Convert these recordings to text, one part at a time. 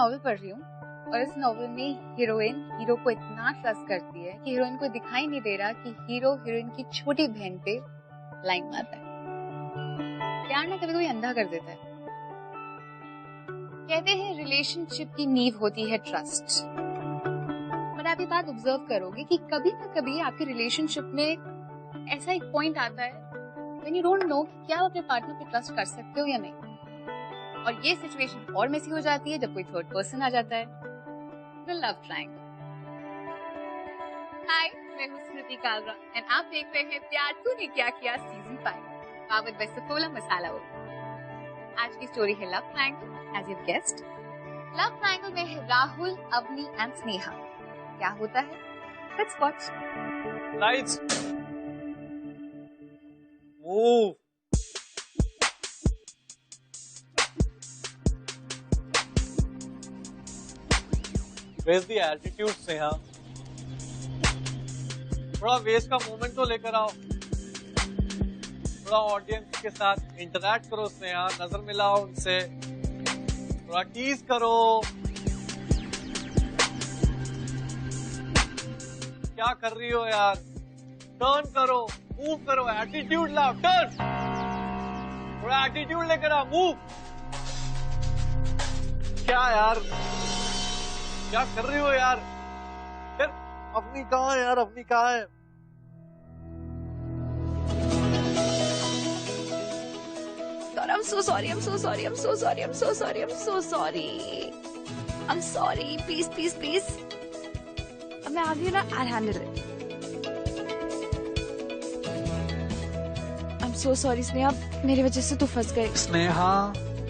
Novel पढ़ रही हूँ और इस नॉवेल में हीरोइन हीरो को इतना ट्रस्ट करती है कि हीरोइन को दिखाई नहीं दे रहा कि हीरो हीरोइन की छोटी बहन पे लाइन मारता है। प्यार ना कभी कभी अंधा कर देता है। कहते हैं रिलेशनशिप की नींव होती है ट्रस्ट, पर आप ये बात ऑब्जर्व करोगे कि कभी ना कभी आपके रिलेशनशिप में ऐसा एक पॉइंट आता है when you don't know कि क्या आप अपने पार्टनर पे ट्रस्ट कर सकते हो या नहीं, और ये सिचुएशन और मेसी हो जाती है जब कोई थर्ड पर्सन आ जाता है, द लव ट्रायंगल। हाय, मैं हूँ स्मृति कालरा एंड आप देख रहे हैं प्यार Tune Kya Kiya season 5 powered by Saffola masala oil. आज की स्टोरी है love triangle. As you guessed, love triangle में है राहुल, अवनी एंड स्नेहा। क्या होता है? Let's watch. Lights, move. Where's the attitude, Sneha? थोड़ा वेस्ट का मोमेंट तो लेकर आओ, थोड़ा ऑडियंस के साथ इंटरैक्ट करो स्नेहा, नजर मिलाओ उनसे, थोड़ा टीज करो। क्या कर रही हो यार? टर्न करो, मूव करो, एटीट्यूड लाओ, टर्न, थोड़ा एटीट्यूड लेकर आओ, मूव। क्या यार, क्या कर रही हो यार? फिर अपनी कहाँ है यार, अपनी कहाँ है? I'm so sorry, I'm so sorry, I'm so sorry, I'm so sorry, I'm so sorry. I'm sorry, please, please, please. अब मैं आ गई ना, I'll handle it. I'm so sorry Sneha, मेरी वजह से तू फंस गई। स्नेहा,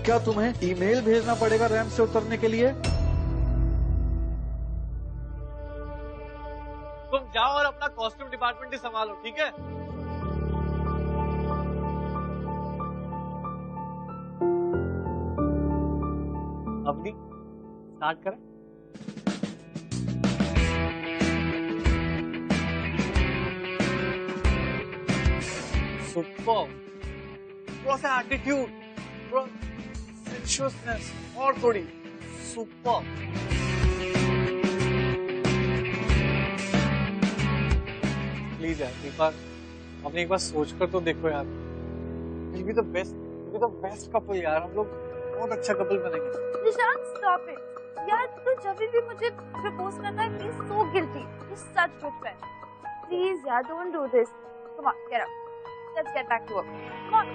क्या तुम्हें ईमेल भेजना पड़ेगा रैंप से उतरने के लिए? तुम जाओ और अपना कॉस्ट्यूम डिपार्टमेंट ही संभालो, ठीक है? अवनी, स्टार्ट करें? सुपर, थोड़ा सा एटीट्यूड, थोड़ा सेंशुअसनेस और थोड़ी सुपर। प्लीज यार एक बार अपने एक बार सोच कर तो देखो यार, will be the best couple यार, हम लोग बहुत अच्छा कपल बनेंगे। Nishant, stop it. यार तू जब भी मुझे प्रपोज करता है, he's so guilty. He's such good friend. Please यार, don't do this. Come on, get up. Let's get back to work. Come on.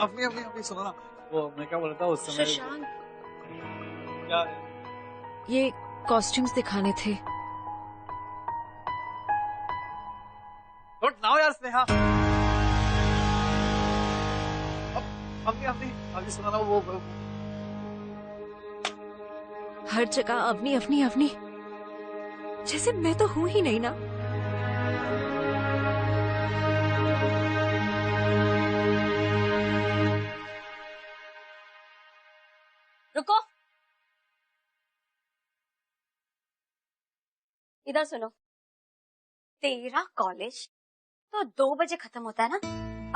अपनी सुनो ना, वो मैं क्या बोल रहा था उस समय। शशांक, क्या? ये कॉस्ट्यूम्स दिखाने थे। Not now यार स्नेहा। अपनी सुना ना वो हर जगह अवनी अवनी अवनी, जैसे मैं तो हूं ही नहीं ना। रुको, इधर सुनो। तेरा कॉलेज तो 2 बजे खत्म होता है ना,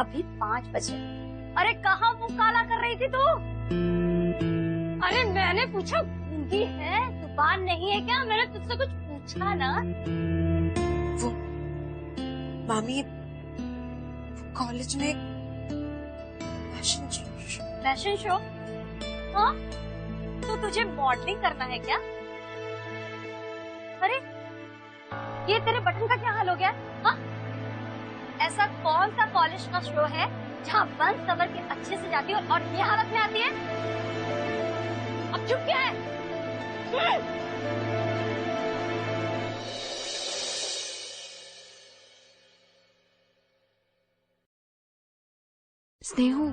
अभी 5 बजे। अरे कहाँ मुंह काला कर रही थी तू? अरे मैंने पूछा गूंगी है, जुबान नहीं है क्या? मैंने तुझसे कुछ पूछा ना। वो मामी, कॉलेज में फैशन शो? हाँ, तो तुझे मॉडलिंग करना है क्या? अरे ये तेरे बटन का क्या हाल हो गया? हाँ, ऐसा कौन सा कॉलेज का शो है जहाँ बंद सवर के अच्छे से जाती हो और ये हालत में आती है? अब चुप क्या है? स्नेहू,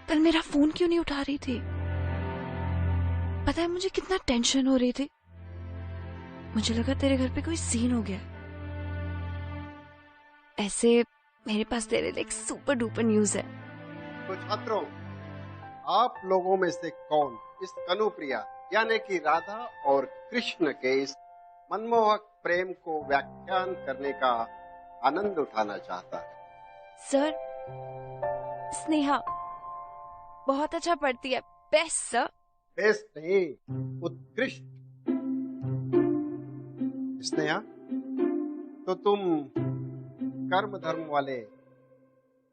कल मेरा फोन क्यों नहीं उठा रही थी? पता है मुझे कितना टेंशन हो रही थी। मुझे लगा तेरे घर पे कोई सीन हो गया। ऐसे मेरे पास तेरे लिए एक सुपर डुपर न्यूज है। तो छात्रों, आप लोगों में से कौन इस कनुप्रिया यानी कि राधा और कृष्ण के इस मनमोहक प्रेम को व्याख्यान करने का आनंद उठाना चाहता है? सर, स्नेहा बहुत अच्छा पढ़ती है, बेस्ट सर। बेस्ट नहीं, उत्कृष्ट। स्नेहा, तो तुम कर्म धर्म वाले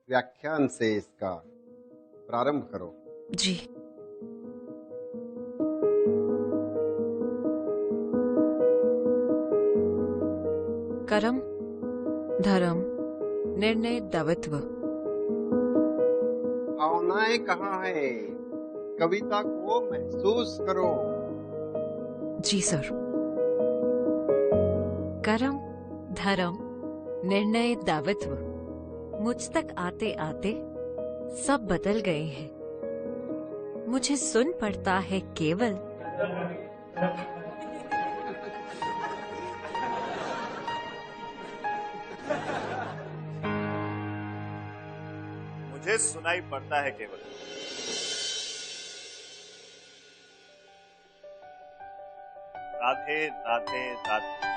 व्याख्यान से इसका प्रारंभ करो। जी। कर्म धर्म निर्णय दायित्व। भावनाएं कहाँ है? कविता को महसूस करो। जी सर। कर्म धर्म निर्णय दायित्व मुझ तक आते आते सब बदल गए हैं। मुझे सुन पड़ता है केवल मुझे सुनाई पड़ता है केवल राधे राधे राधे।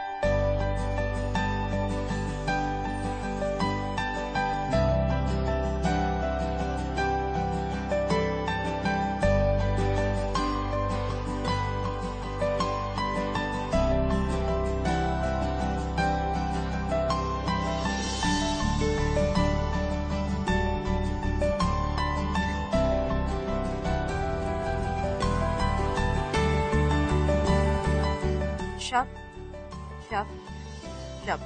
शब्द शब्द शब्द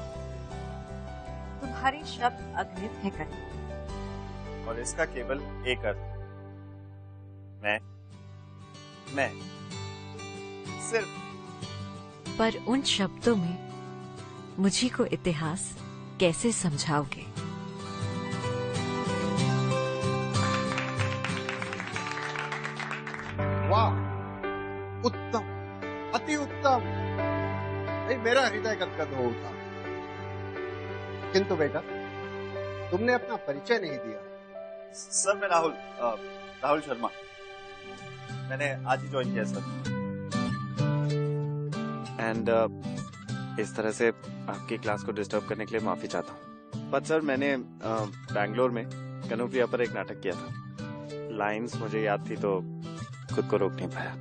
तुम्हारे शब्द अगणित है कहीं, और इसका केवल एक अर्थ, मैं सिर्फ। पर उन शब्दों में मुझे को इतिहास कैसे समझाओगे? वाह, उत्तम, अति उत्तम। भाई मेरा हृदय गदगद हो उठा। किंतु बेटा, तुमने अपना परिचय नहीं दिया। सर मैं राहुल शर्मा, मैंने आज ही ज्वाइन किया सर। एंड इस तरह से आपकी क्लास को डिस्टर्ब करने के लिए माफी चाहता हूँ। पर सर मैंने बैंगलोर में कनुप्रिया पर एक नाटक किया था। लाइंस मुझे याद थी तो खुद को रोक नहीं पाया।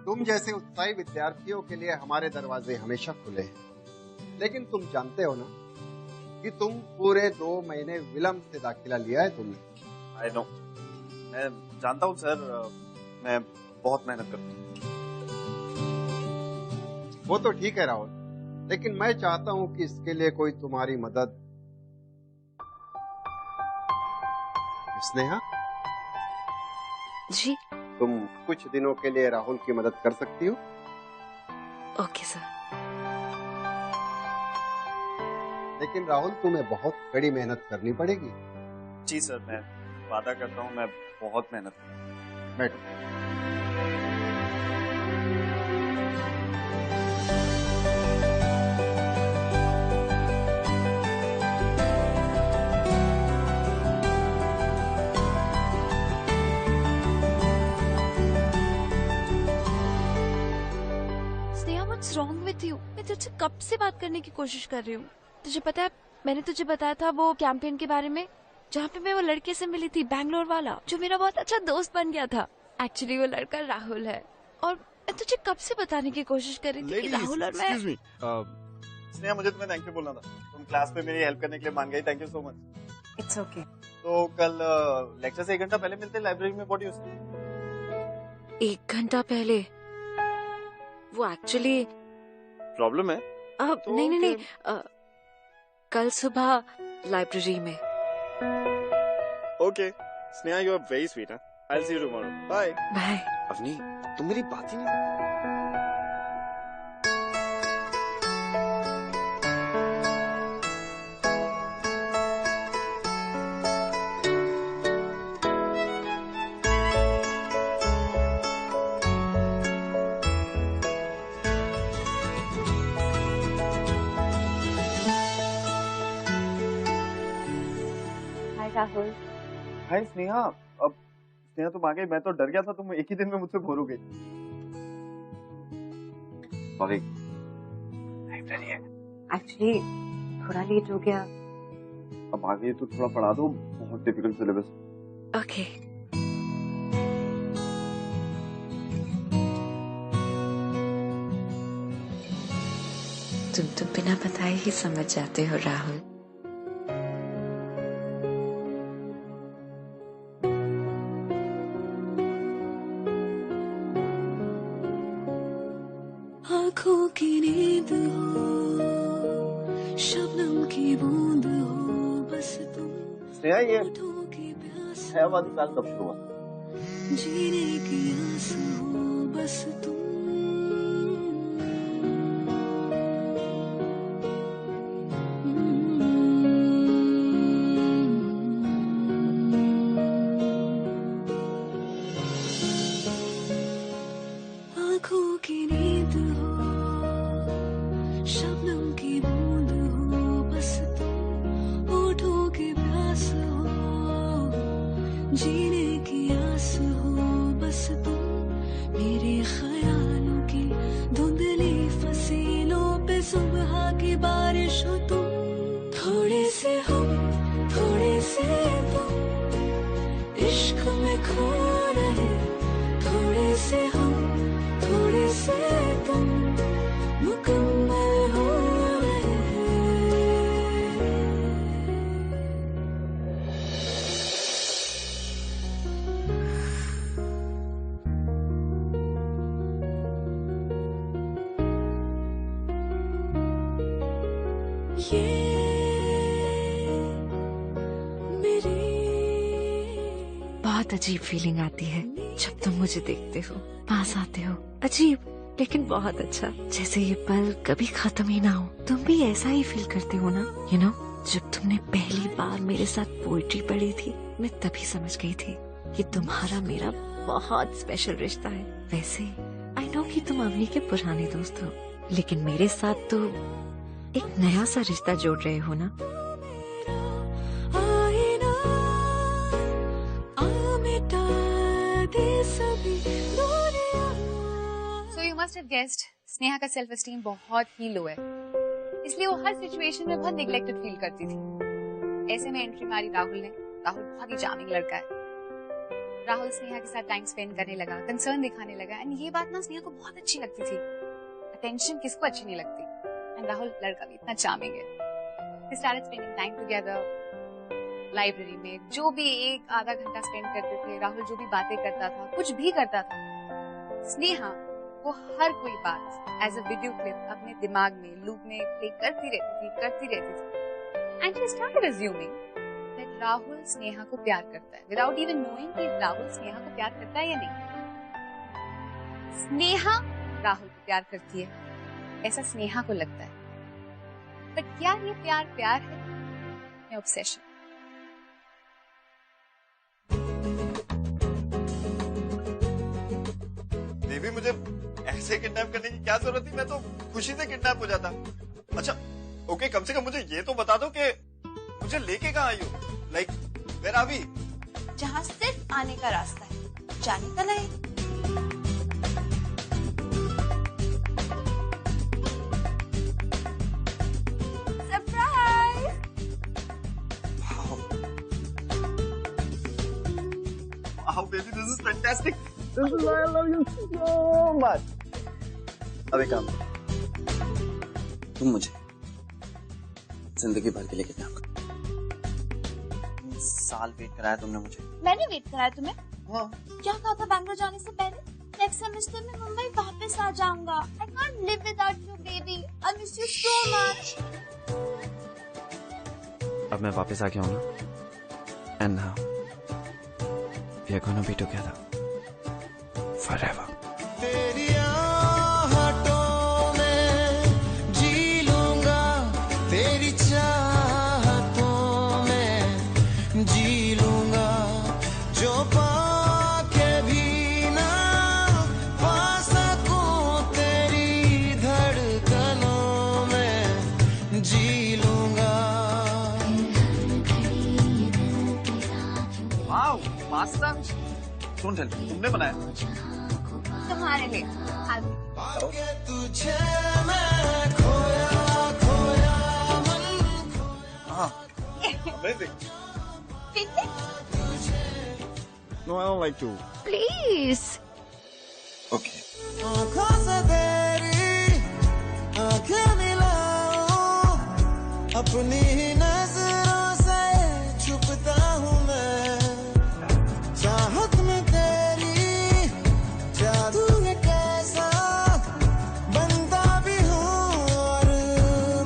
तुम जैसे उत्साही विद्यार्थियों के लिए हमारे दरवाजे हमेशा खुले हैं। लेकिन तुम जानते हो ना कि तुम पूरे 2 महीने विलंब से दाखिला लिया है तुमने। आई नो, मैं जानता हूँ सर, मैं बहुत मेहनत करता हूँ। वो तो ठीक है राहुल, लेकिन मैं चाहता हूँ कि इसके लिए कोई तुम्हारी मदद। स्नेहा जी। तुम कुछ दिनों के लिए राहुल की मदद कर सकती हो? Okay sir. लेकिन राहुल, तुम्हें बहुत कड़ी मेहनत करनी पड़ेगी। जी सर, मैं वादा करता हूँ मैं बहुत मेहनत करूँगा। बैठो। What's wrong with you? मैं तुझसे कब से बात करने की कोशिश कर रही हूँ। तुझे पता है, मैंने तुझे बताया था वो कैंपेन के बारे में, जहाँ पे मैं वो लड़के से मिली थी, बैंगलोर वाला, जो मेरा बहुत अच्छा दोस्त बन गया था। एक्चुअली वो लड़का राहुल है, और मैं तुझे कब से बताने की कोशिश कर रही थी कि राहुल और मैं। स्नेहा, मुझे तुम्हें थैंक यू बोलना था। तुम क्लास में मेरी हेल्प करने के लिए मान गई। Thank you so much. It's okay. तो कल लेक्चर से 1 घंटा पहले मिलते हैं लाइब्रेरी में। व्हाट डू यू से? 1 घंटा पहले? वो एक्चुअली प्रॉब्लम है? तो नहीं, कल सुबह लाइब्रेरी में। Okay Sneha, you are very sweet. I will see you tomorrow. Bye bye. Avni, तुम मेरी बात ही नहीं। राहुल। हाय स्नेहा। अब स्नेहा तुम आ गई, मैं तो डर गया था तुम एक ही दिन में मुझसे बोर हो गई। सॉरी, लाइब्रेरी है। एक्चुअली थोड़ा लेट हो गया। अब आ गई तो थोड़ा पढ़ा दो, बहुत डिफिकल्ट सिलेबस। ओके। तुम तो बिना बताए ही समझ जाते हो राहुल। आँखों की नींद हो, शबनम की बूंद हो, बस तुम स्नेहा, ये होठों की प्यास है वाली साल कब शुरू हुआ? जीने की आस हो, बस तुम आँखों की नींद हो, शबनम की बूंद हो, बस तुम होठों की प्यास हो, जीने की आस हो, बस तुम मेरे ख्यालों की धुंधली फसीलों पे सुबह की बारिश हो तुम। थोड़े से हम, थोड़े से तुम, इश्क में खो रहे। थोड़े से हम, थोड़े से तुम, मुकम्मल हो रहे। ये मेरी बहुत अजीब फीलिंग आती है जब तुम मुझे देखते हो, पास आते हो। अजीब लेकिन बहुत अच्छा, जैसे ये पल कभी खत्म ही ना हो। तुम भी ऐसा ही फील करते हो ना? यू नो, जब तुमने पहली बार मेरे साथ पोइट्री पढ़ी थी, मैं तभी समझ गई थी कि तुम्हारा मेरा बहुत स्पेशल रिश्ता है। वैसे आई नो कि तुम अवनी के पुराने दोस्त हो, लेकिन मेरे साथ तो एक नया सा रिश्ता जोड़ रहे हो ना। आईना आ मिटा दे सभी दूरियां। So you must have guessed, Sneha का सेल्फ एस्टीम बहुत ही लो है, इसलिए वो हर सिचुएशन में बहुत नेग्लेक्टेड फील करती थी। ऐसे में एंट्री मारी राहुल ने। राहुल बहुत ही चार्मिंग लड़का है। राहुल स्नेहा के साथ टाइम स्पेंड करने लगा, कंसर्न दिखाने लगा, एंड ये बात ना स्नेहा को बहुत अच्छी लगती थी। अटेंशन किसको अच्छी नहीं लगती, एंड राहुल लड़का भी इतना चार्मिंग है। They started spending time together, library में जो भी एक आधा घंटा स्पेंड करते थे। राहुल जो भी बातें करता था, कुछ भी करता था, स्नेहा वो हर कोई बात एज अ वीडियो क्लिप अपने दिमाग में लूप में प्ले करती रहती थी। And she started assuming that Rahul Sneha को प्यार करता है, विदाउट इवन नोइंग कि राहुल स्नेहा को प्यार करता है या नहीं। स्नेहा राहुल को प्यार करती है, ऐसा स्नेहा को लगता है। बट क्या ये प्यार है या ऑब्सेशन? देवी, मुझे ऐसे किडनैप करने की क्या जरूरत थी? मैं तो खुशी से किडनैप हो जाता। अच्छा ओके, कम से कम मुझे ये तो बता दो कि मुझे लेके कहाँ आई हो? Like where are we? जहाँ सिर्फ आने का रास्ता है, जाने का नहीं। Surprise! Wow baby, this is fantastic. This is why I love you so much. अब एक काम, तुम मुझे जिंदगी भर के लिए कितना साल वेट कराया तुमने मुझे। मैंने वेट कराया तुम्हें? हाँ। क्या कहा था बैंगलोर जाने से पहले? नेक्स्ट सेमेस्टर में मुंबई वापस आ जाऊंगा। I can't live without you, baby. I miss you so much. अब मैं वापस आ गया हूँ ना, and now we are gonna be together forever. तेरी आहटों में जी लूंगा, तेरी चाहतों में जी लूंगा, जो पाके भी ना पा सकूं तेरी धड़कनों में जी लूंगा। वाओ मास्टर, सुन चल, तुमने बनाया? तुम्हारे लिए। तुझे मैं खोया खोया मन हाँ, amazing. ठीक है? No, I don't like to. Please. Okay. आँखों से तेरी आँखें मिला अपनी ही नजरों से छुपता हूँ मैं, चाहत में तेरी जादू है कैसा, बनता भी हूँ और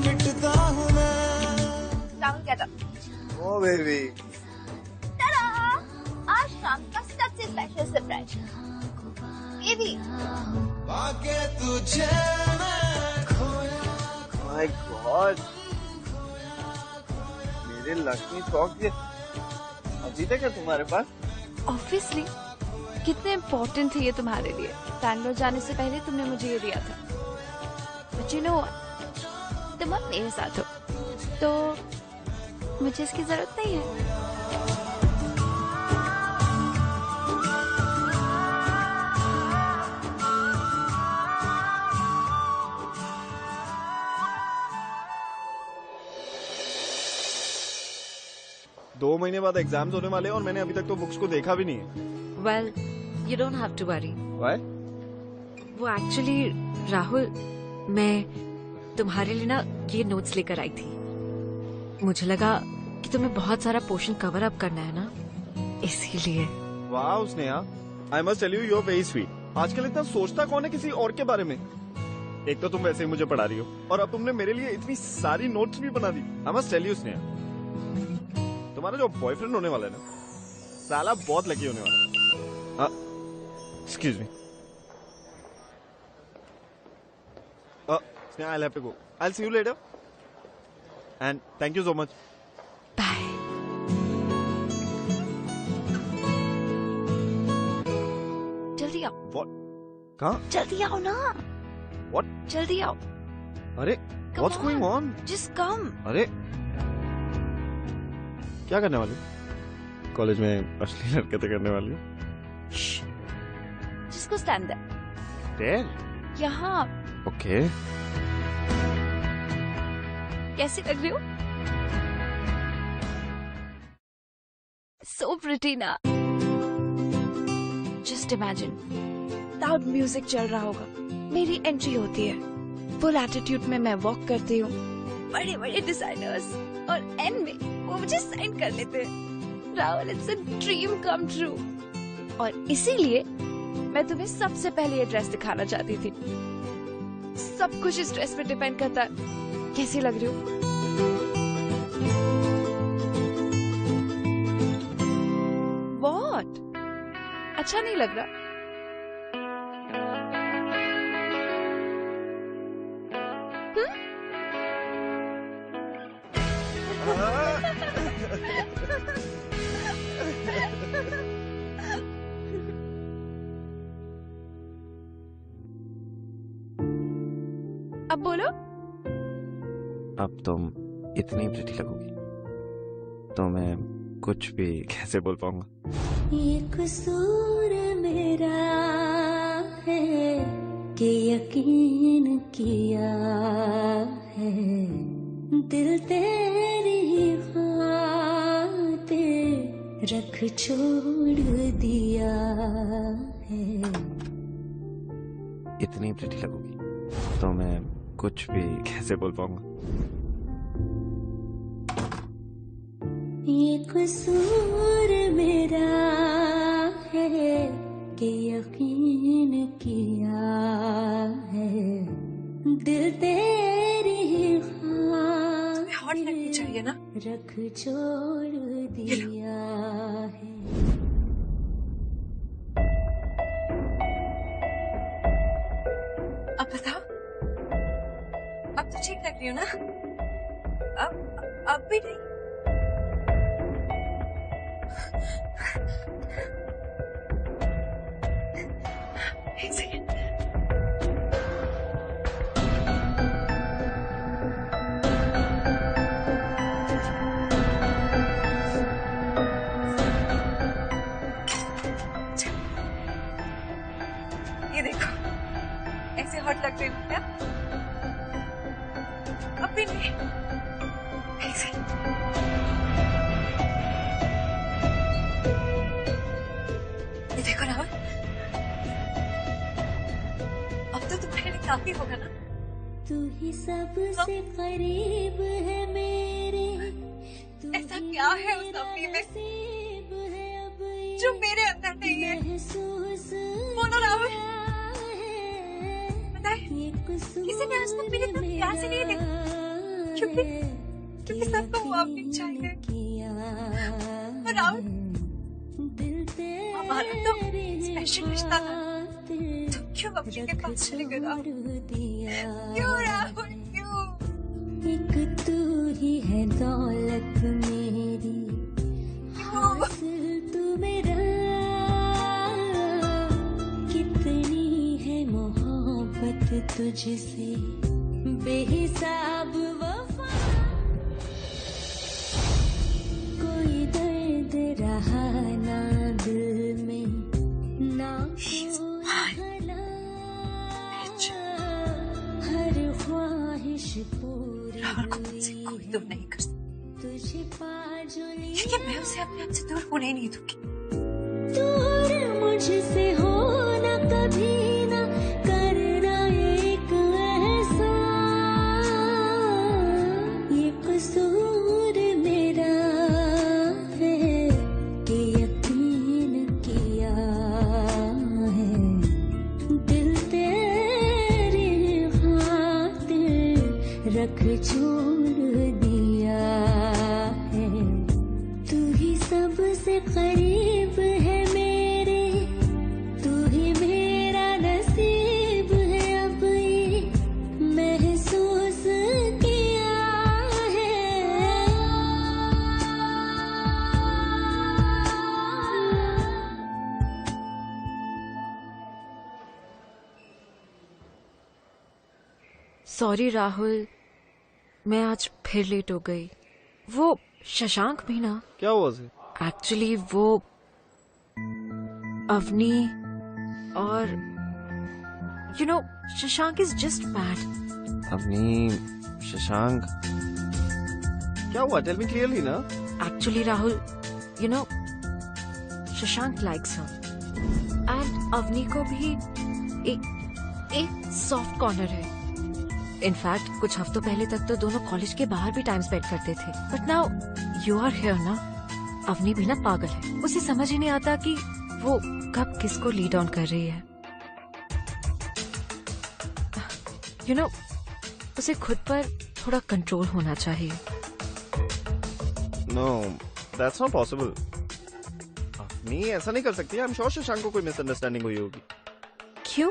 मिटता हूँ मैं। Rahul get up। ओ बेबी, Ta-da! आज शाम का सबसे स्पेशल सरप्राइज ये भी। आगे तुझे मैं खोया। माय गॉड, मेरे लक्ष्मी सॉक्स ये अभी तक है तुम्हारे पास? ऑब्वियसली, कितने इम्पोर्टेंट थे ये तुम्हारे लिए। बैंगलोर जाने से पहले तुमने मुझे ये दिया था। बट यू नो, तुम अब मेरे साथ हो तो मुझे इसकी जरूरत नहीं है। 2 महीने बाद एग्जाम्स होने वाले हैं और मैंने अभी तक तो बुक्स को देखा भी नहीं है। Well, you don't have to worry. Why? वो एक्चुअली राहुल, मैं तुम्हारे लिए ना ये नोट्स लेकर आई थी। मुझे लगा कि तुम्हें बहुत सारा पोर्शन कवर अप करना है ना, इसीलिए। वाह Sneha, I must tell you, you are very sweet. आजकल इतना सोचता कौन है किसी और के बारे में? एक तो तुम वैसे ही मुझे पढ़ा रही हो और अब तुमने मेरे लिए इतनी सारी नोट्स भी बना दी। I must tell you Sneha, तुम्हारा जो बॉयफ्रेंड होने वाला है ना, साला बहुत लकी होने वाला है। Excuse me, Sneha, I'll have to go. I'll see you later. And thank you so much. Bye. जल्दी आओ। What? कहाँ? जल्दी आओ ना। What? जल्दी आओ। अरे, what's going on? Just come. अरे, क्या करने वाली? कॉलेज में असली हरकतें करने वाली? Shh. Just go stand there. There? यहाँ। Okay. कैसी लग रही हो? So pretty ना? Just imagine, loud music चल रहा होगा, मेरी एंट्री होती है, फुल एटीट्यूड में मैं वॉक करती हूँ, बड़े बड़े डिजाइनर्स और एंड में वो मुझे साइन कर लेते हैं। Rahul, it's a dream come true. और इसीलिए मैं तुम्हें सबसे पहले ये ड्रेस दिखाना चाहती थी। सब कुछ इस ड्रेस पे डिपेंड करता है। कैसी लग रही हो? What? अच्छा नहीं लग रहा? अब बोलो। अब तुम इतनी प्रिटी लगोगी तो मैं कुछ भी कैसे बोल पाऊंगा। ये कसूर मेरा है कि यकीन किया है, दिल तेरी खातिर रख छोड़ दिया है। इतनी प्रिटी लगोगी तो मैं कुछ भी कैसे बोल पाऊंगा। ये कसूर मेरा है कि यकीन किया है, दिल तेरी हॉट लगनी चाहिए ना? रख छोड़ दिया है। अब बताओ, अब तो ठीक लग रही हो ना? अब भी नहीं? एक सेकेंड। ये देखो, ऐसे हॉट लग रही हूँ क्या? अब भी नहीं? ऐसे। ये देखो राहुल, अब तो तुम्हारे लिए काफी होगा ना? सबसे करीब है मेरे, ऐसा क्या है उस अवनी में जो मेरे अंदर नहीं है? बोलो राहुल, पता है किसी ने आज तक मेरी तरफ प्यार से नहीं देखा, क्योंकि सबको वो अपनी चाहिए। और राहुल, हमारा तो स्पेशल रिश्ता था, तुम क्यों अपने के पास चले गए राहुल? क्यों राहुल, क्यों? एक तू ही है दौलत मेरी, हासिल तू मेरा, कितनी है मोहब्बत तुझसे बेहिसाब वफा, कोई दर्द रहा ना दिल में ना हर ख्वाहिश पूरी राहुल को मुझसे कोई दूर नहीं कर सकता, क्योंकि मैं उसे अपने आप से दूर होने ही नहीं दूंगी। दूर मुझसे हो ना कभी ना करना एक ऐसा, ये कसूर मेरा है कि यकीन किया है, दिल तेरी खातिर रख छोड़ दिया है, तू ही सबसे करीब है मेरे, तू ही मेरा नसीब है, अब ये महसूस किया है। सॉरी राहुल, मैं आज फिर लेट हो गई। वो शशांक भी ना, क्या हुआ से? एक्चुअली वो अवनी और you know Shashank is just mad. Avni, Shashank, क्या हुआ? टेल मी क्लियरली ना। Actually Rahul, you know Shashank likes her and Avni को भी एक सॉफ्ट कॉर्नर है। इनफैक्ट कुछ हफ्तों पहले तक तो दोनों कॉलेज के बाहर भी टाइम स्पेंड करते थे, but now you are here ना। अवनी भी ना पागल है, उसे समझ ही नहीं आता कि वो कब किसको लीड ऑन कर रही है। यू नो उसे खुद पर थोड़ा कंट्रोल होना चाहिए। No, that's not possible. Avni ऐसा नहीं कर सकती। आई एम श्योर शशांक को कोई मिसअंडरस्टैंडिंग हुई होगी। क्यों?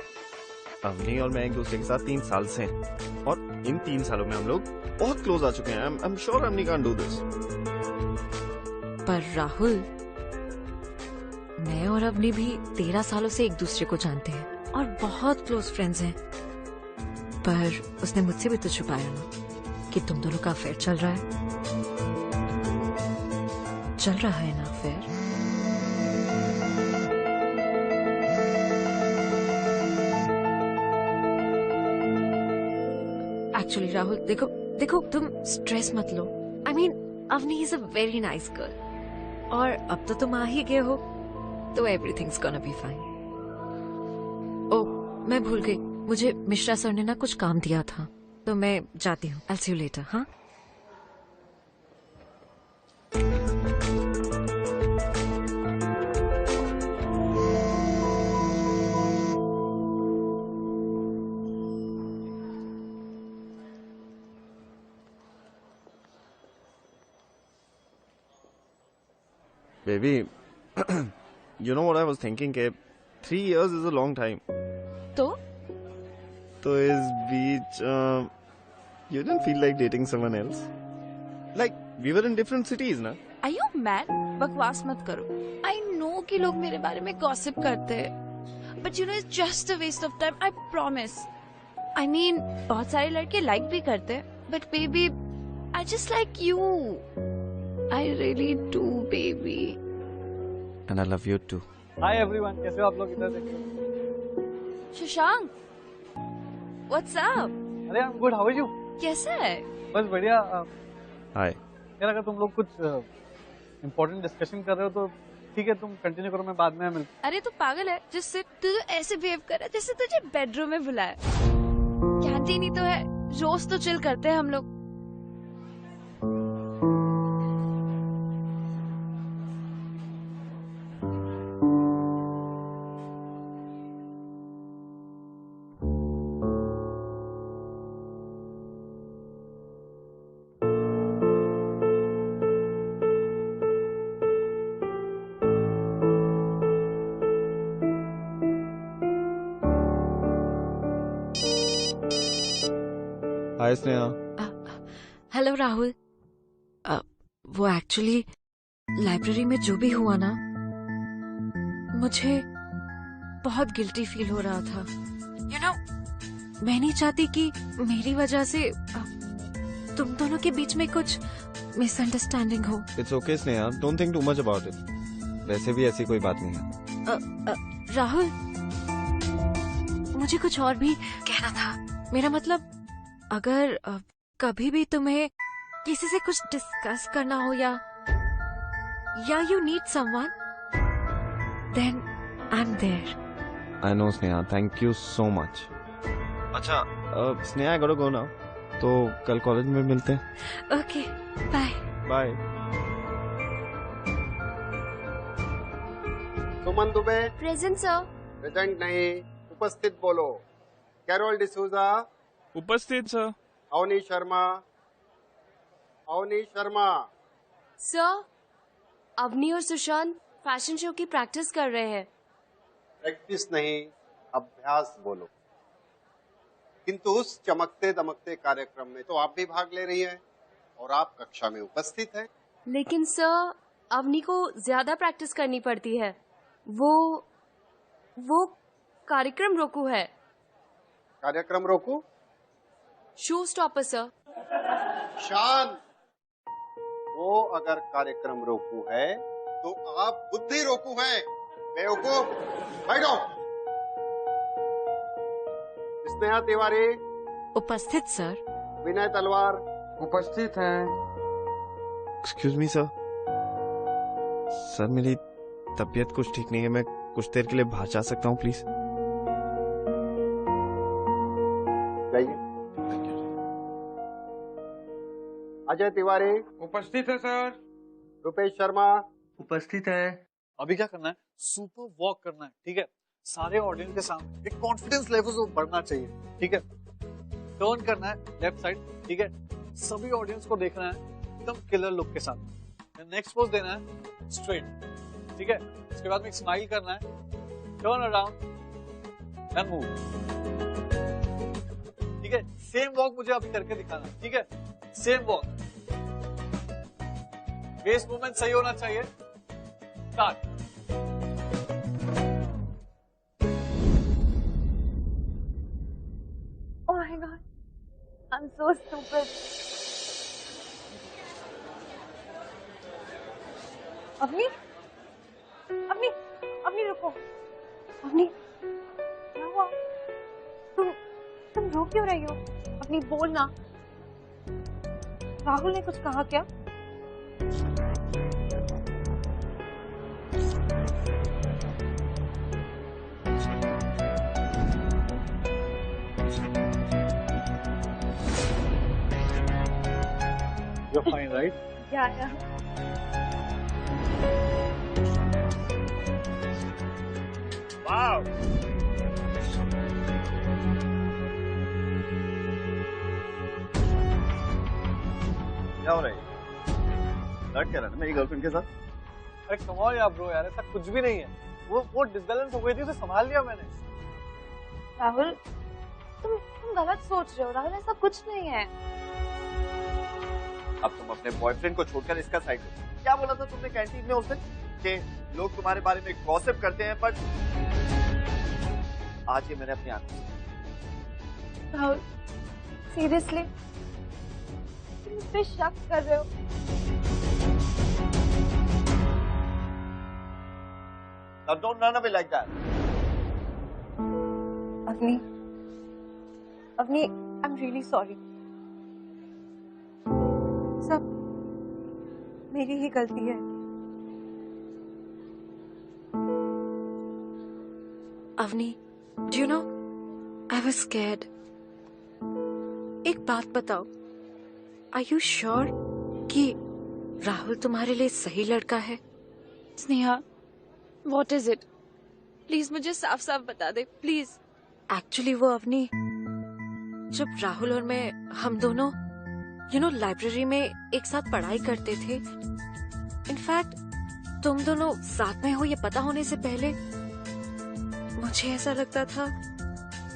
अवनी और मैं एक दूसरे के साथ 3 साल से हैं, और इन 3 सालों में हम लोग बहुत क्लोज आ चुके हैं। I am sure Avni can't do this. पर राहुल, मैं और अवनी भी 13 सालों से एक दूसरे को जानते हैं और बहुत क्लोज फ्रेंड्स हैं। पर उसने मुझसे भी तो छुपाया ना कि तुम दोनों का अफेयर चल रहा है। चल रहा है ना अफेयर? एक्चुअली राहुल, देखो तुम स्ट्रेस मत लो। I mean Avni is a very nice girl, और अब तो तुम आ ही गए हो तो एवरीथिंग्स गोना बी फाइन। ओह, मैं भूल गई, मुझे मिश्रा सर ने ना कुछ काम दिया था, तो मैं जाती हूँ। I'll see you later, हाँ? Baby, you know what I was thinking? कि 3 years is a long time. तो इस बीच you didn't feel like dating someone else? Like we were in different cities, ना? Are you mad? बकवास मत करो। I know कि लोग मेरे बारे में gossip करते हैं, but you know it's just a waste of time. I promise. I mean बहुत सारे लड़के like भी करते हैं, but baby, I just like you. I really do, baby. And I love you too. Hi everyone, कैसे हो आप लोग? इधर देखो। Shashank, what's up? अरे I am good, how are you? कैसा है? बस बढ़िया। Hi. यार अगर तुम लोग कुछ इम्पोर्टेंट डिस्कशन कर रहे हो तो ठीक है, तुम कंटिन्यू करो, मैं बाद में मिलता हूं। अरे तू पागल है, जिससे तू तो ऐसे बिहेव कर रहा है जैसे तुझे बेडरूम में बुलाया। कैंटीन ही तो है, रोज तो चिल करते हैं हम लोग। हाय स्नेहा। हेलो राहुल। वो एक्चुअली लाइब्रेरी में जो भी हुआ ना, मुझे बहुत गिल्टी फील हो रहा था। यू नो, मैं नहीं चाहती कि मेरी वजह से तुम दोनों के बीच में कुछ मिसअंडरस्टैंडिंग हो। It's okay Sneha, don't think too much about it. वैसे भी ऐसी कोई बात नहीं है। राहुल, मुझे कुछ और भी कहना था। मेरा मतलब, अगर कभी भी तुम्हें किसी से कुछ डिस्कस करना हो या you need someone, then I am there. I know Sneha, thank you so much. अच्छा Sneha, I got to go now, तो कल कॉलेज में मिलते हैं। Okay, bye. Bye. Suman Dubey. Present sir. Present नहीं, उपस्थित बोलो। कैरोल डिसूजा। उपस्थित सर। अवनी शर्मा। अवनी शर्मा। सर, अवनी और सुशांत फैशन शो की प्रैक्टिस कर रहे हैं। प्रैक्टिस नहीं, अभ्यास बोलो। किंतु उस चमकते दमकते कार्यक्रम में तो आप भी भाग ले रही हैं और आप कक्षा में उपस्थित हैं। लेकिन सर, अवनी को ज्यादा प्रैक्टिस करनी पड़ती है। वो कार्यक्रम रोकू है। कार्यक्रम रोकू? Show stopper sir. शांत। वो अगर कार्यक्रम रोकू है तो आप बुद्धि रोकू हैं। बेवकूफ, बैठो। स्नेहा तिवारी। उपस्थित सर। विनय तलवार। उपस्थित हैं। Excuse me sir. सर, मेरी तबीयत कुछ ठीक नहीं है, मैं कुछ देर के लिए बाहर जा सकता हूँ प्लीज? जाइए। अजय तिवारी। उपस्थित है सर। रुपेश शर्मा। उपस्थित है। अभी क्या करना है, सुपर वॉक करना है, ठीक है। सारे ऑडियंस के सामने एक कॉन्फिडेंस लेवल को बढ़ना चाहिए, ठीक है। टर्न करना है लेफ्ट साइड, ठीक है। सभी ऑडियंस को देखना है एकदम किलर लुक के साथ। नेक्स्ट पोज देना है स्ट्रेट, ठीक है। उसके बाद में एक स्माइल करना है, टर्न अराउंड एंड मूव, ठीक है। सेम वॉक मुझे अभी करके दिखाना है, ठीक है। सेम वॉक, बेस मूवमेंट सही होना चाहिए। Start. Oh my god, I'm so stupid. Avni, Avni, Avni रुको। अवनी, क्या हुआ? तुम रो क्यों रही हो? अवनी बोल ना। राहुल ने कुछ कहा क्या? You're fine, right? Yeah. Wow. क्या हो रहा है? लड़ क्या रहा है मेरी गर्लफ्रेंड के साथ? अरे कमाल यार ब्रो, यार ऐसा कुछ भी नहीं है। वो डिसबैलेंस हो गई थी, उसे संभाल लिया मैंने। राहुल, तुम गलत सोच रहे हो। राहुल, ऐसा कुछ नहीं है। अब तुम अपने बॉयफ्रेंड को छोड़कर इसका साइड लो। क्या बोला था तुमने कैंटीन में उस दिन कि लोग तुम्हारे बारे में गॉसिप करते हैं, बट आज ये मैंने अपनी आंखों से। राहुल, सीरियसली तुम मुझ पे शक कर रहे हो? Now don't run away like that. Avni, I'm really sorry. सब मेरी ही गलती है। Avni, do you know, I was scared. एक बात बताओ, आर यू श्योर कि राहुल तुम्हारे लिए सही लड़का है? Sneha, what is it? Please मुझे साफ साफ बता दे, प्लीज। एक्चुअली वो अवनी, जब राहुल और मैं हम दोनों लाइब्रेरी में एक साथ पढ़ाई करते थे, इनफैक्ट तुम दोनों साथ में हो ये पता होने से पहले मुझे ऐसा लगता था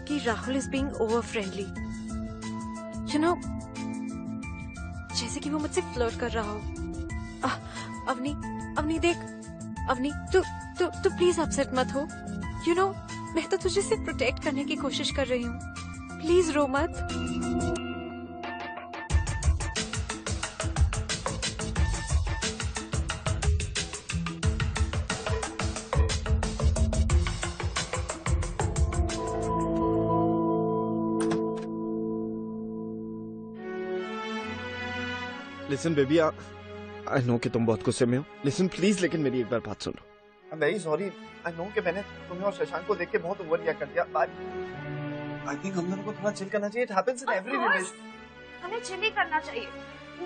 कि Rahul is being over friendly, जैसे कि वो मुझसे फ्लर्ट कर रहा हो। अवनी देख, अवनी तू प्लीज अपसेट मत हो। मैं तो तुझे सिर्फ प्रोटेक्ट करने की कोशिश कर रही हूँ, प्लीज रो मत। लिसन बेबी, आई नो कि तुम बहुत गुस्से में हो। लिसन प्लीज, लेकिन मेरी एक बार बात सुनो। I am very sorry. I know कि मैंने तुम्हें और शशांक को देख के बहुत ओवर रिएक्ट कर दिया। आई थिंक हम दोनों को थोड़ा चिल करना चाहिए। It happens in every relation. हमें चिल ही करना चाहिए।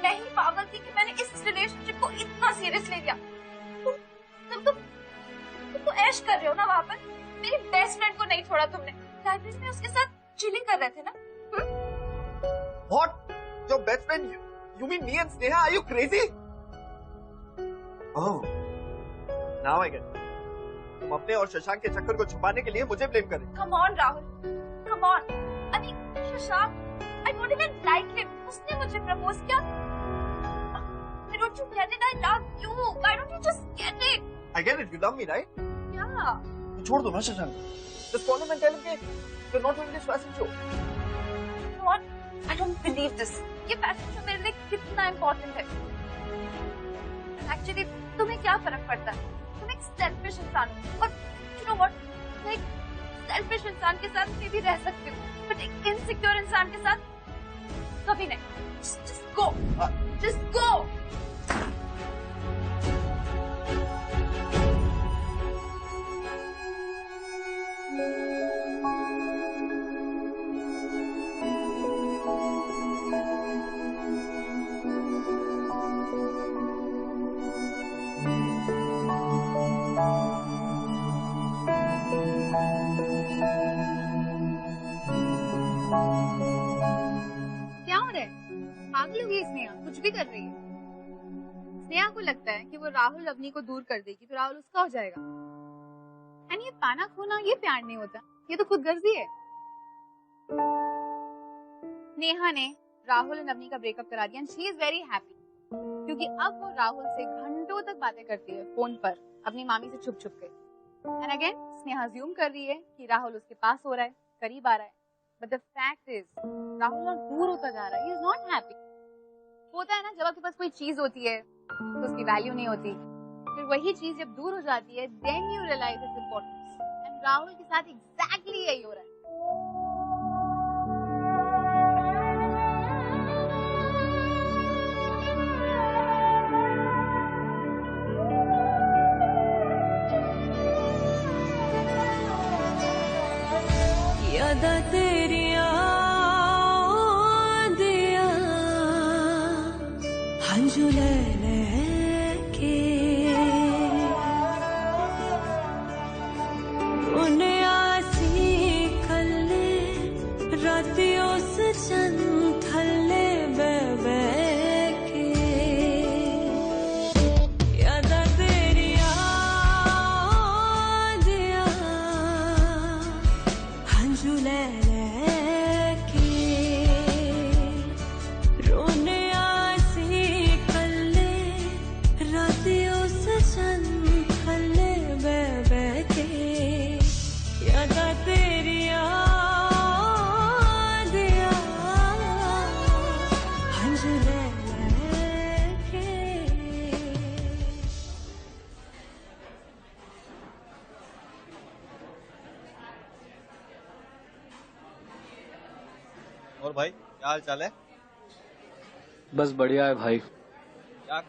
मैं ही पागल थी कि मैंने इस रिलेशनशिप को इतना सीरियस ले लिया। तुम तो ऐश कर रहे हो ना वहाँ पर। मेरी बेस्ट फ्रेंड को नहीं छोड़ा तुमने। लाइब्रेरी में उसके साथ चिलिंग कर रहे थे ना? What? Your best friend? You mean me and Sneha? Are you crazy? Oh, now I get it. तुम अपने और शशांक के चक्कर को छुपाने के लिए मुझे ब्लेम कर रहे हो। Come on, Rahul. Come on. I mean, Shashank, I don't even like him. उसने मुझे प्रपोज किया। Why don't you get it? I love you. Why don't you just get it? I get it. You love me, right? Yeah. छोड़ दो ना Shashank. Just call him and tell him कि you're not doing this fashion show. You know what? I don't believe this. ये fashion show मेरे लिए कितना important है। Actually तुम्हें क्या फर्क पड़ता है? तुम एक सेल्फिश इंसान हो और यू नो व्हाट, मैं एक सेल्फिश इंसान के साथ भी रह सकती हूँ, बट एक इनसिक्योर इंसान के साथ कभी नहीं। Just go. Just go. कुछ भी कर रही है। स्नेहा को लगता है कि वो राहुल अवनी को दूर कर देगी तो राहुल उसका हो जाएगा। एंड ये पाना खोना ये प्यार नहीं होता, ये तो खुदगर्जी है। नेहा ने राहुल और अवनी का ब्रेकअप करा दिया and she is very happy, क्योंकि अब वो राहुल से घंटों तक बातें करती है फोन पर अपनी मामी से छुप छुप के। एंड अगेन स्नेहा अज्यूम कर रही है कि राहुल उसके पास हो रहा है, करीब आ रहा है, but the fact is Rahul और दूर होता जा रहा है। He is not happy. होता है ना, जब आपके पास कोई चीज होती है तो उसकी वैल्यू नहीं होती, फिर वही चीज जब दूर हो जाती है then you realise its importance. And Rahul के साथ एग्जैक्टली यही हो रहा है। यादा तेरिया दिया हंजू ले के उन्हें आसी कल्ले रातियों से चंद थल्ले बे के यादा तेरिया दिया हंजू ले के रोने आसी कल्ले रातियों से चंद थल्ले बे के यादा तेरिया दिया हंजू ले के। और भाई क्या हाल चाल है? बस बढ़िया है भाई। क्या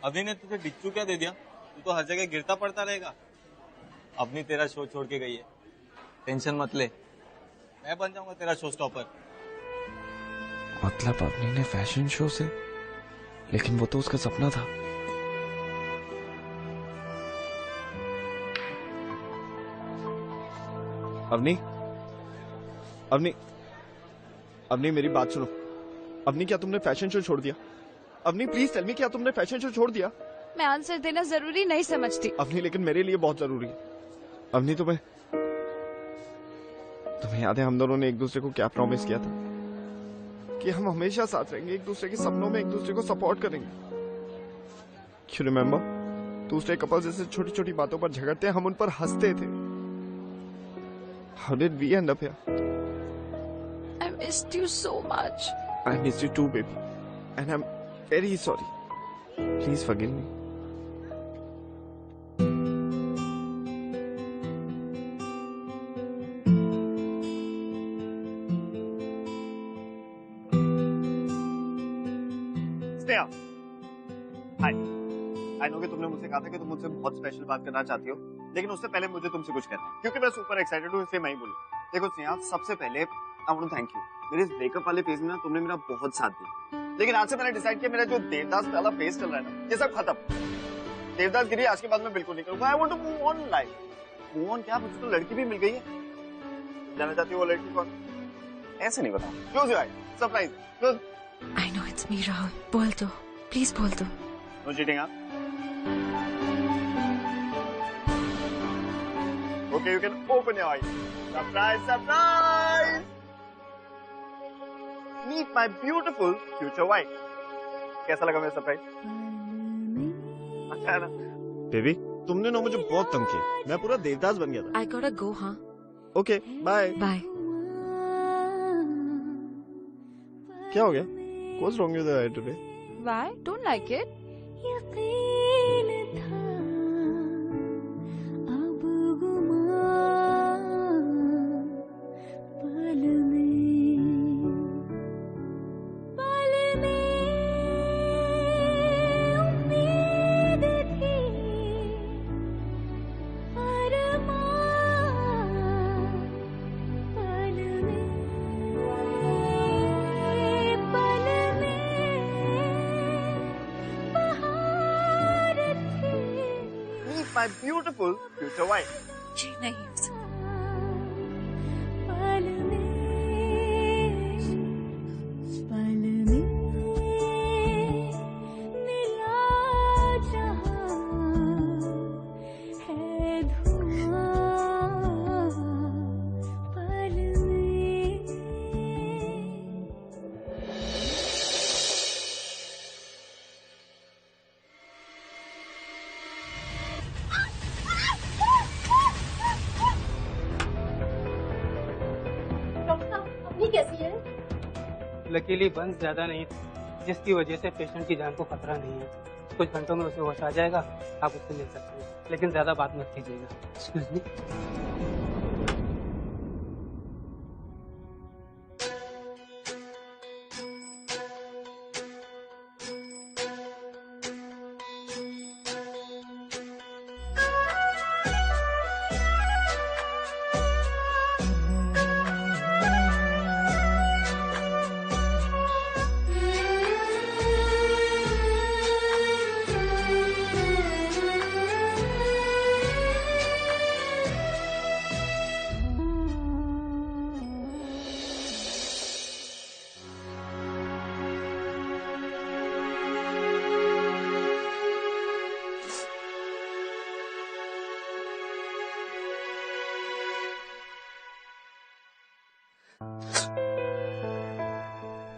अभी ने तुझे बिच्छू क्या दे दिया? तू तो हर जगह गिरता पड़ता रहेगा। अपनी तेरा शो छोड़ के गई है, टेंशन मत ले, मैं बन जाऊंगा तेरा शो स्टॉपर। मतलब अवनी ने फैशन शो से, लेकिन वो तो उसका सपना था। अवनी, अवनी, अवनी मेरी बात सुनो। अवनी क्या तुमने फैशन शो छोड़ दिया? अवनी प्लीज टेल मी, क्या तुमने फैशन शो छोड़ दिया? मैं आंसर देना जरूरी नहीं समझती। अवनी लेकिन मेरे लिए बहुत जरूरी है। अवनी तुम्हें याद है हम दोनों ने एक दूसरे को क्या प्रॉमिस किया था? कि हम हमेशा साथ रहेंगे, एक दूसरे के सपनों में एक दूसरे को सपोर्ट करेंगे। You remember? दूसरे कपल जैसे छोटी छोटी बातों पर झगड़ते हम उन पर हंसते थे। How did we end up here? I missed you so much. I missed you too, baby. And I'm very sorry. Please forgive me. Sneha. Hi. I know कि तुमने मुझसे कहा था कि तुम मुझसे बहुत स्पेशल बात करना चाहती हो, लेकिन उससे पहले मुझे तुमसे कुछ कहना है, क्योंकि मैं सुपर एक्साइटेड हूँ, इसलिए मैं ही बोलूँ। देखो स्नेहा, सबसे पहले I want to thank you. मेरे इस ब्रेकअप वाले फेज में ना तुमने मेरा बहुत साथ दिया, लेकिन आज से मैंने डिसाइड किया मेरा जो देवदास वाला फेज चल रहा है ना, ये सब खत्म। देवदास गिरी आज के बाद मैं बिल्कुल नहीं करूँगा। I want to move on life. Move on क्या, मुझे तो लड़की भी मिल गई है। जानना चाहती हो वो लड़की कौन? ऐसे नहीं बता। Close your eyes, surprise. Close. I know it's me, Rahul. बोल दो, प्लीज बोल दो। नो चीटिंग, हाँ? Okay, you can open your eyes. Surprise, surprise! Meet my beautiful future wife. कैसा लगा मेरा सरप्राइज? अच्छा है ना? बेबी, तुमने ना मुझे बहुत तंग किया। मैं पूरा देवदास बन गया था। I gotta go, हाँ? Okay, bye. Bye. क्या हो गया? What's wrong with your eye today? Why? Don't like it? यकीन था अब गुमान पल में उम्मीद थी अरमान पल में बहार थी। Meet my beautiful future wife. जी नहीं हो सकता। पल में मिला जहां है धुआं पल में। लकीली बंद ज्यादा नहीं था, जिसकी वजह से पेशेंट की जान को खतरा नहीं है। कुछ घंटों में उसे होश आ जाएगा, आप उससे मिल सकते हैं, लेकिन ज्यादा बात मत कीजिएगा। Excuse me.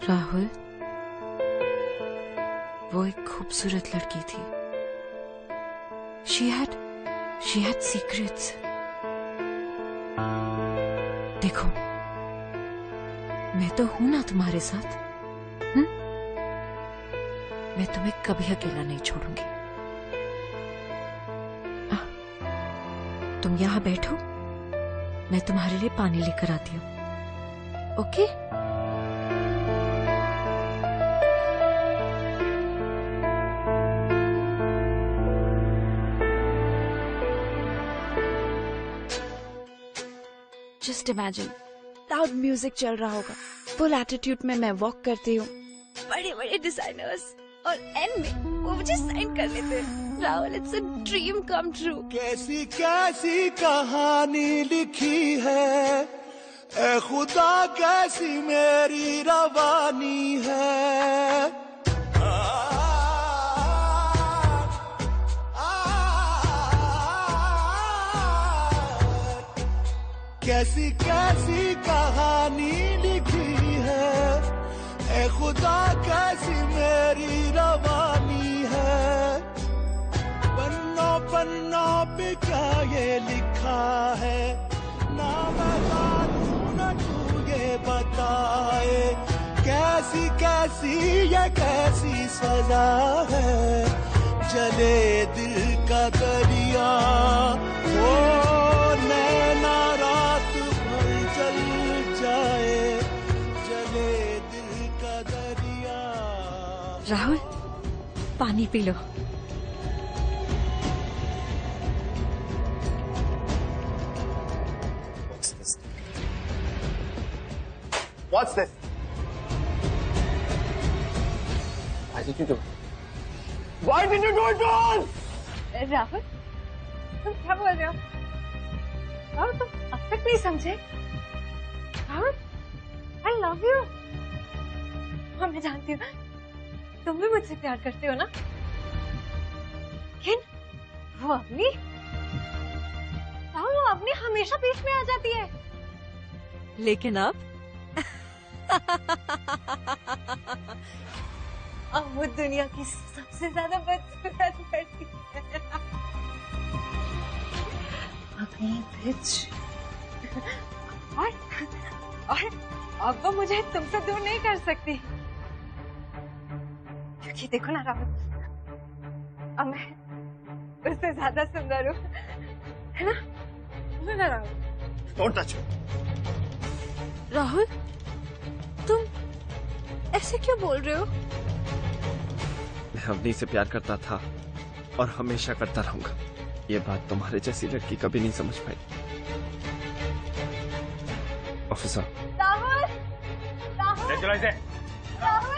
राहुल, वो एक खूबसूरत लड़की थी। She had secrets. देखो, मैं तो हूं ना तुम्हारे साथ। मैं तुम्हें कभी अकेला नहीं छोड़ूंगी। तुम यहाँ बैठो, मैं तुम्हारे लिए पानी लेकर आती हूँ। Okay? Just imagine, loud music चल रहा होगा, फुल एटीट्यूड में मैं वॉक करती हूँ, बड़े बड़े डिजाइनर्स और एंड में वो मुझे साइन कर लेते हैं। Rahul, it's a dream come true. कैसी कैसी कहानी लिखी है, ए खुदा कैसी मेरी रवानी है। कैसी कैसी कहानी लिखी है, ए खुदा कैसी मेरी रवानी है। पन्नों पन्नों पे क्या ये लिखा है, ना मैं जानूं ना तू ये बताए। कैसी कैसी ये कैसी सजा है, जले दिल का दरिया वो नैना रात भर जल जाए, जले दिल का दरिया। राहुल, पानी P low. What's this? Why did you do it? Why did you do it to us? Rahul, तुम क्या बोल रहे हो? राहुल, तुम अब तक नहीं समझे? Rahul, I love you. हाँ, मैं जानती हूँ, तुम भी मुझसे प्यार करते हो ना? लेकिन वो अवनी, राहुल, वो अवनी हमेशा बीच में आ जाती है। लेकिन अब अब वो दुनिया की सबसे ज्यादा बदसूरत लड़की है। अभी बिच। और अब वो मुझे तुमसे दूर नहीं कर सकती, क्योंकि देखो ना राहुल, अब मैं उससे ज्यादा सुंदर हूँ, है ना Rahul? Don't touch me. Rahul, तुम ऐसे क्यों बोल रहे हो? मैं अवनी से प्यार करता था और हमेशा करता रहूंगा। ये बात तुम्हारे जैसी लड़की कभी नहीं समझ पाई। Officer. Rahul, Rahul, Rahul.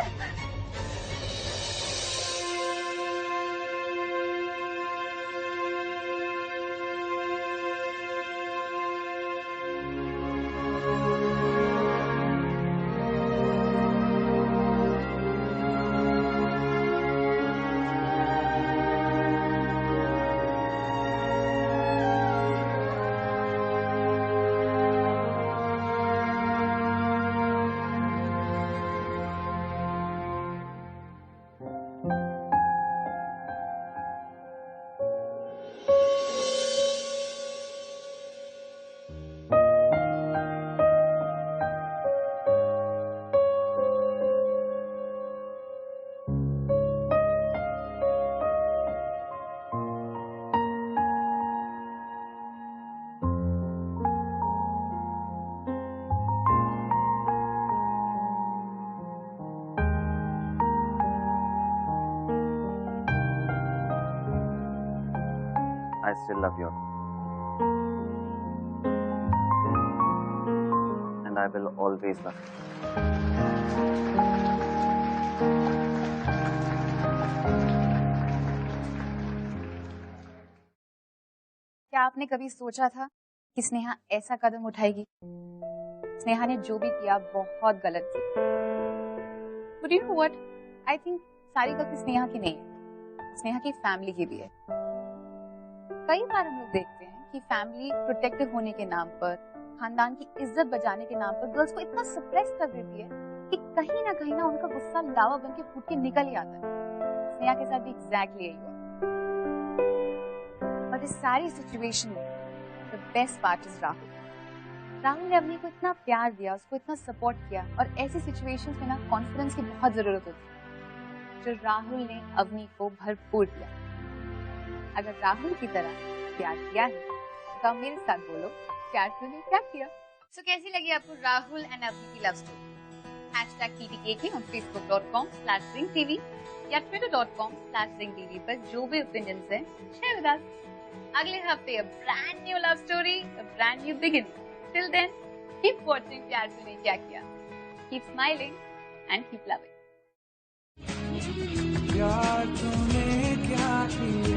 I still love you. And I will always love you. क्या आपने कभी सोचा था कि स्नेहा ऐसा कदम उठाएगी? स्नेहा ने जो भी किया बहुत गलत किया। But you know what? I think सारी गलती स्नेहा की नहीं है, स्नेहा की फैमिली की भी है। कई बार हम लोग देखते हैं कि फैमिली प्रोटेक्टिव होने के नाम पर, खानदान की इज्जत बचाने के नाम पर गर्ल्स को इतना सप्रेस कर देती है कि कहीं ना उनका गुस्सा लावा बन के फूट के निकल ही आता है। स्नेहा के साथ भी एग्जैक्टली यही हुआ। और इस सारी सिचुएशन में the best part is Rahul. Rahul ने अवनी को इतना प्यार दिया, उसको इतना सपोर्ट किया, और ऐसी सिचुएशंस में ना कॉन्फिडेंस की बहुत जरूरत होती है, जो राहुल ने अवनी को भरपूर दिया। अगर राहुल की तरह प्यार किया है तो आप मेरे साथ बोलो, प्यार तूने क्या किया? So, कैसी लगी आपको राहुल एंड अवनी की love story? #TTKK on facebook.com/ringtv या twitter.com/ringtv पर जो भी ओपिनियंस है शेयर विद अस। अगले हफ्ते a brand new love story, a brand new beginning. Till then, keep watching प्यार तूने क्या किया। keep smiling and keep loving. यार तूने क्या किया